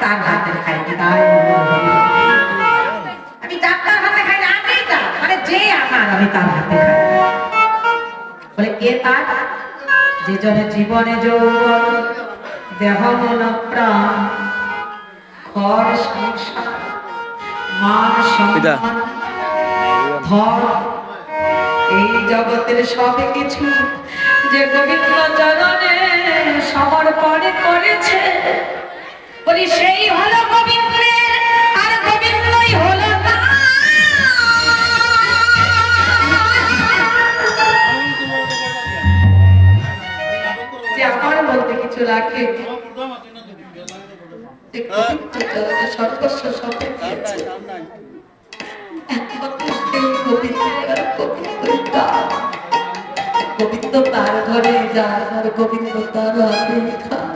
তার হাতে খাই তাই আমি ডাক্তার হাতে খাই না, আমি মানে যে আমার আমি তার হাতে খাই। বলে কে তার? যে জনের জীবনে যৌবন দেহ মন প্রাণ ঘর সংসার মান সম্মান ধর এই জগতের সব কিছু যে গোবিন্দ চরণে সমর্পণ করেছে, বলি সেই হলো গোবিন্দের, আর গোবিন্দই হলো না। যে আমার বলতে কিছু রাখে, সর্বস্ব সবে দিয়েছে, গোবিন্দ তার ঘরে যায় আর গোবিন্দ তার হাতে খায়।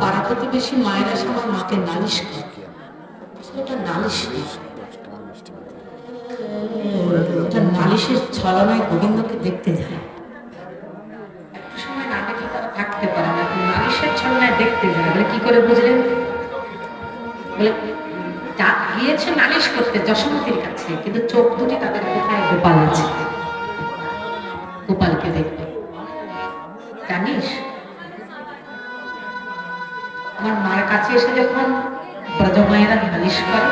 পাড়া প্রতিবেশী মায়েরা সবার মাকে নালিশ করে, নালিশের ছলনায় গোবিন্দকে দেখতে যায়। একটু সময় না দেখলে তারা থাকতে পারে না, নালিশের ছলনায় দেখতে যায়। বলে কি করে বুঝলেন? বলে গিয়েছে নালিশ করতে যশোমতীর কাছে, কিন্তু চোখ দুটি তাদের কোথায় গোপাল আছে, গোপালকে দেখবে। জানিস আমার মার কাছে এসে যখন ব্রজমায়েরা নালিশ করে,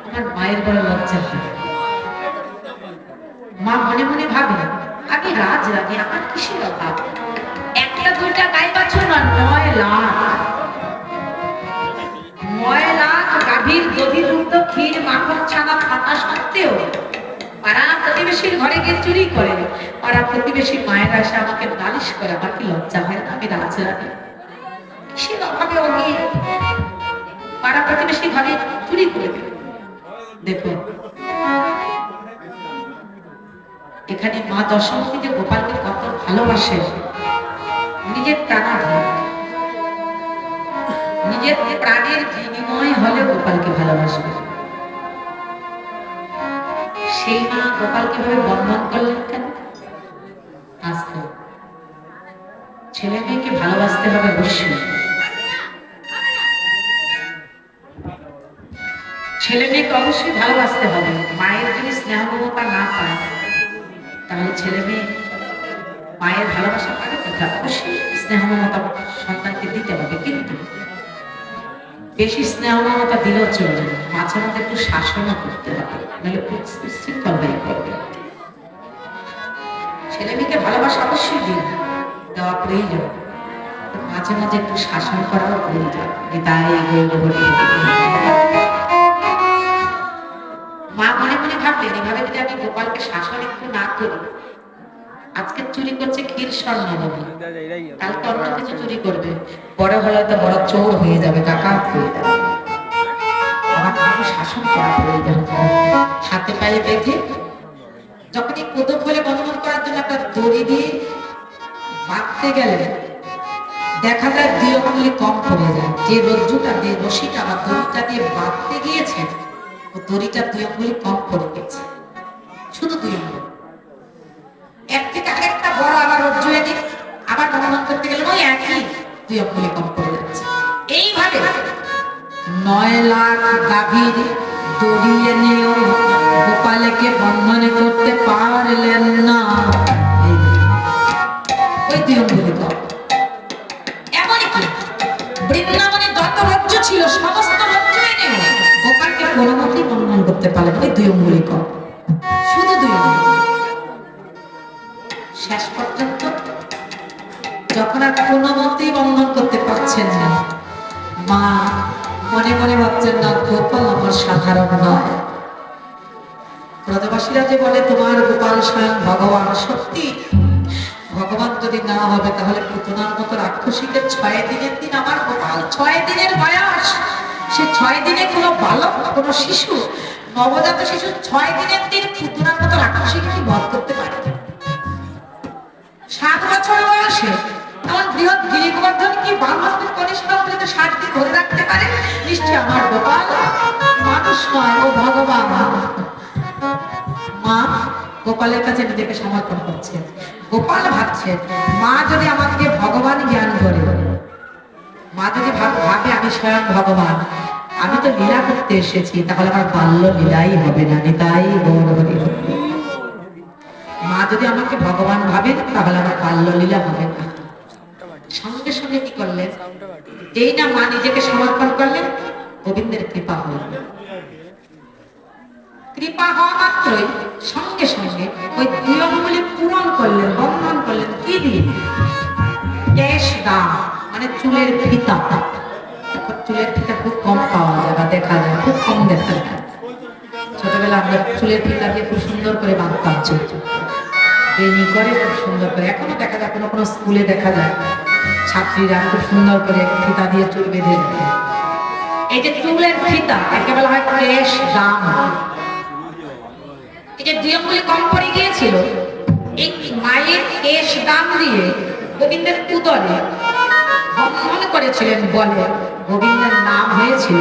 আমার মায়ের বড় লজ্জা হয়। মা মনে মনে ভাবে আমি রাজ রানী, আমার কিসের অভাব? একটা দুইটা গাই বাছুর না, 9 লাখ গাভীর দধিযুক্ত ক্ষীর মাখন ছানা থাকা সত্ত্বেও পাড়া প্রতিবেশীর ঘরে গিয়ে চুরি করে, পাড়া প্রতিবেশীর মায়েরা এসে আমাকে নালিশ করে, আমার কি লজ্জা হয় না? আমি রাজ রানী, কিসের অভাবে ও গিয়ে পাড়া প্রতিবেশীর ঘরে চুরি করে দেবে? দেখো এখানে মা যশোমতী যে গোপালকে কত ভালোবাসে, নিজের প্রাণা নিজের প্রাণের বিনিময় হলে গোপালকে ভালোবাসবে। সেই মা গোপালকে ভাবে বন্ধন করলেন কেন? আসতে ছেলে মেয়েকে ভালোবাসতে হবে অবশ্যই, ছেলে মেয়েকে অবশ্যই ভালোবাসতে হবে। মায়ের যদি স্নেহ মমতা না পায় তাহলে ছেলে মেয়ে মায়ের ভালোবাসা পাবে কোথায়? অবশ্যই স্নেহ মমতা সন্তানকে দিতে হবে, কিন্তু বেশি স্নেহ মমতা দিলেও চলবে না, মাঝে মধ্যে একটু শাসনও করতে হবে, নাহলে উচ্ছৃঙ্খল হয়ে পড়বে। ছেলে মেয়েকে ভালোবাসা অবশ্যই দিন দেওয়া প্রয়োজন, মাঝে মাঝে একটু শাসন করাও প্রয়োজন। মা মনে মনে ভাবলেন এভাবে যদি আমি গোপালকে শাসন একটু না করি, আজকে চুরি করছে ক্ষীর স্বর্ণ নবী, কালকে অন্য কিছু চুরি করবে, বড় হলে তো বড় চোর হয়ে যাবে, ডাকাত হয়ে যাবে। আমার একটু শাসন করা প্রয়োজন। হাতে পায়ে বেঁধে যখনই কোদক বলে বন্ধন করার জন্য একটা দড়ি দিয়ে বাঁধতে গেলে দেখা যায় 2 আঙুলি কম পড়ে যায়। যে রজ্জুটা দিয়ে রশিটা বা দড়িটা দিয়ে বাঁধতে গিয়েছে, ও দড়িটা 2 আঙুলি কম পড়ে গেছে, শুধু 2 আঙুলি। এক থেকে আরেকটা বড় আবার রজ্জু এনে আবার বন্ধন করতে গেলে ওই একই 2 আঙুলি কম পড়ে যাচ্ছে। এইভাবে 9 লাখ গাভীর দড়ি এনেও গোপালকে বন্ধন করতে পারলেন না, ওই 2 আঙুলি কম। এমনকি বৃন্দাবনে যত রজ্জু ছিল সমস্ত রজ্জু এনে গোপালকে কোনোমতেই বন্ধন করতে পারলেন ওই 2 অঙ্গুলি কম, শুধু 2 অঙ্গুলি। শেষ পর্যন্ত যখন আর কোনো মতেই বন্ধন করতে পারছেন না, মা মনে মনে ভাবছেন না গোপাল আমার সাধারণ নয়। ব্রজবাসীরা যে বলে তোমার গোপাল স্বয়ং ভগবান, সত্যি ভগবান যদি না হবে তাহলে পুতনার মতো রাক্ষসীদের 6 দিনের দিন আমার গোপাল, 6 দিনের বয়স, সে 6 দিনে কোনো বালক, কোনো শিশু, নবজাত শিশু 6 দিনের দিন পুতনার মতো রাক্ষসীকে কি বধ করতে পারে? 7 বছর বয়সে আমার বৃহৎ গিরিগোবর্ধন কি বামহস্তের কনিষ্ঠ অঙ্গুলি তো 7 দিন ধরে রাখতে পারে? নিশ্চয় আমার গোপাল মানুষ নয়, ও ভগবান। মা গোপালের কাছে নিজেকে সমর্পণ করছে। গোপাল ভাবছে মা যদি আমাকে ভগবান জ্ঞান করে, মা যদি ভাবে আমি স্বয়ং ভগবান, আমি তো লীলা করতে এসেছি, তাহলে আমার বাল্য লীলাই হবে না। নিতাই গৌর হরি হরি। মা যদি আমাকে ভগবান ভাবেন তাহলে আমার বাল্য লীলা হবে না। সঙ্গে সঙ্গে কি করলেন, যেই না মা নিজেকে সমর্পণ করলেন, গোবিন্দের কৃপা হল। কৃপা হওয়া মাত্রই সঙ্গে সঙ্গে ওই 2 অঙ্গুলি পূরণ করলেন, বন্ধন করলেন। কি দিয়ে? কেশ দাম, মানে চুলের ফিতা। চুলের ফিতা খুব কম পাওয়া যায় বা দেখা যায়, খুব কম দেখা যায়। ছোটবেলা আমরা চুলের ফিতা দিয়ে খুব সুন্দর করে বাঁধতাম, বেনি করে খুব সুন্দর করে। এখনো দেখা যায়, কোনো কোনো স্কুলে দেখা যায় ছাত্রীরা খুব সুন্দর করে ফিতা দিয়ে চুল বেঁধে দেয়। এই যে চুলের ফিতা একে বলা হয় কেশ দাম। এই যে 2 অঙ্গুলি কম পড়ে গিয়েছিল, এই মায়ের কেশ দাম দিয়ে গোবিন্দের উদরে বন্ধন করেছিলেন বলে গোবিন্দের নাম হয়েছিল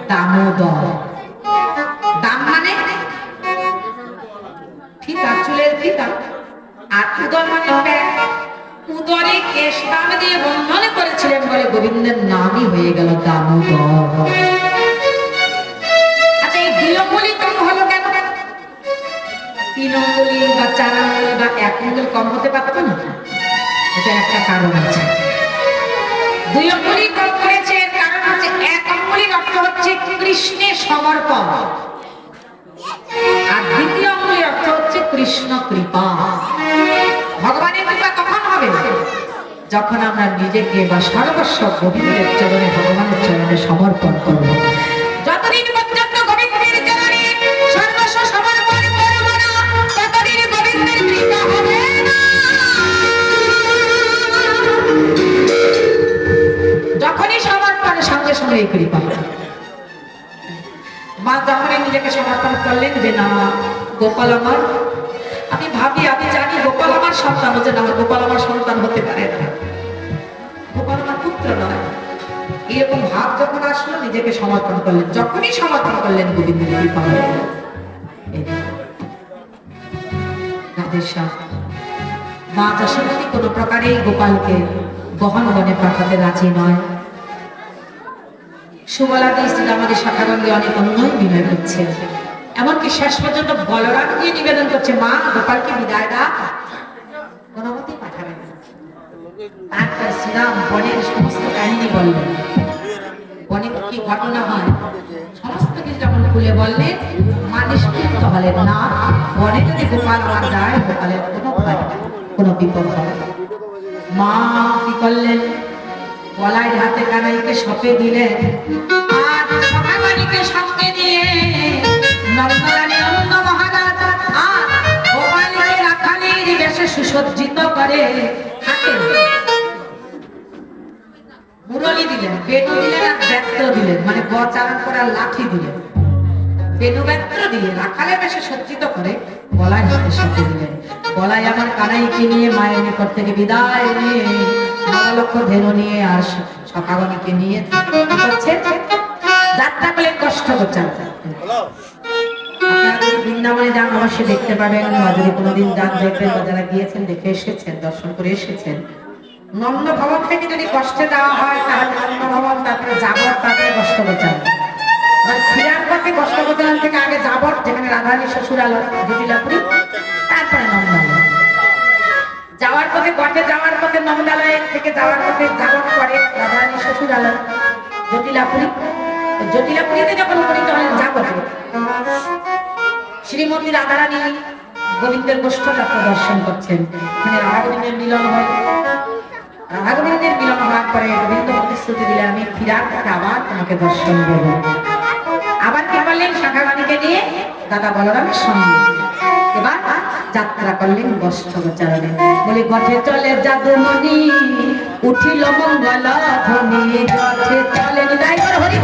দামোদর। দাম মানে ফিতা, চুলের ফিতা, আর উদর মানে প্যাক। উদরে কেশ দাম দিয়ে বন্ধন করেছিলেন বলে গোবিন্দের নামই হয়ে গেল দামোদর। আচ্ছা, এই 2 অঙ্গুলি কম হলো কেন? 3 অঙ্গুলি বা 4 অঙ্গুলি বা 1 অঙ্গুলি কম হতে পারতো না? এটা একটা কারণ আছে। 2 অঙ্গুলি কম করেছে, এর কারণ হচ্ছে 1 অঙ্গুলির অর্থ হচ্ছে কৃষ্ণের সমর্পণ, আর 2 অঙ্গুলির অর্থ হচ্ছে কৃষ্ণ কৃপা। ভগবানের কৃপা কখন হবে? যখন আমরা নিজেকে বা সর্বস্ব গোবিন্দের চরণে, ভগবানের চরণে সমর্পণ করব। যতদিন পর্যন্ত গোবিন্দের চরণে সর্বস্ব সমর্পণ করব না, ততদিন গোবিন্দের কৃপা হবে না। যখনই সমর্পণ, সঙ্গে সঙ্গে এই কৃপা হবে। মা যখনই নিজেকে সমর্পণ করলেন যে না গোপাল আমার, আমি ভাবি, আমি জানি গোপাল আমার সন্তান হচ্ছে না, গোপাল আমার সন্তান হতে পারে না, গোপাল আমার পুত্র নয়, এরকম ভাব যখন আসলো নিজেকে সমর্পণ করলেন। যখনই সমর্পণ করলেন গোবিন্দের কৃপা হয়ে গেল। মা যশোমতী কোনো প্রকারেই গোপালকে গহন বনে পাঠাতে রাজি নয়। সুবলাদি শ্রীরামাদের শাখাগঙ্গে অনেক অনুনয় বিনয় করছে, এমনকি শেষ পর্যন্ত বলরাম দিয়ে নিবেদন করছে মা গোপালকে বিদায় দাও, কোনো মতেই পাঠাবে না। তারপর শ্রীরাম বনের সমস্ত কাহিনী বললেন, বনে কি ঘটনা হয় সমস্ত কিছু যখন খুলে বললেন, মা নিশ্চিন্ত হলেন না বনে যদি গোপাল আমার যায় গোপালের কোনো ভয়, কোনো বিপদ হবে না। মা কি করলেন, গলায় হাতে কানাইকে সঁপে দিলেন, আর সখাগণিকে সঙ্গে নিয়ে নন্দরানী নন্দ মহারাজ আর গোপালকে রাখালের বেশে সুসজ্জিত করে হাতে মুরলি দিলেন, বেনু দিলেন আর বেত্র দিলেন, মানে গচারণ করে লাঠি দিলেন, বেনু বেত্র দিয়ে রাখালে বেশে সজ্জিত করে গলায় হাতে সঁপে দিলেন। গলায় আমার কানাইকে নিয়ে মায়ের নিকট থেকে বিদায় নিয়ে নবলক্ষ ধেনু নিয়ে আর সখাগণিকে নিয়ে যাত্রা করলেন, কষ্ট করছেন। আপনারা যদি বৃন্দাবনে যান অবশ্যই দেখতে পাবেন, বা যদি কোনোদিন যান দেখবেন, বা যারা গিয়েছেন দেখে এসেছেন, দর্শন করে এসেছেন, নন্দ ভবন থেকে যদি কষ্টে দেওয়া হয় তাহলে নন্দ ভবন, তারপরে যাবর, তারপরে কষ্ট করছেন। ফিরার পথে কষ্ট করছেন থেকে আগে যাবর, যেখানে রাধারানী শ্বশুরালয় জটিলাপুরী, তারপরে নন্দালয়। যাওয়ার পথে গঠে যাওয়ার পথে নন্দালয় থেকে যাওয়ার পথে যাবর পরে রাধারানী শ্বশুরালয় জটিলাপুরী। জটিলাপুরীতে যখন উপনীত হলেন যাবতে, শ্রীমতী রাধারানী গোবিন্দের গোষ্ঠযাত্রা দর্শন করছেন। মানে রাধাগোবিন্দের মিলন হয়। রাধাগোবিন্দের মিলন হওয়ার পরে গোবিন্দ প্রতিশ্রুতি দিলে আমি ফিরার পথে আবার তোমাকে দর্শন দেব। আবার কি করলেন? শাখাবাণীকে নিয়ে দাদা বলরামের সঙ্গে এবার যাত্রা করলেন গোষ্ঠগোচারণে। বলে গঠে চলে যাদুমণি উঠিল মঙ্গল ধ্বনি, গঠে চলেন ড্রাইভার হরি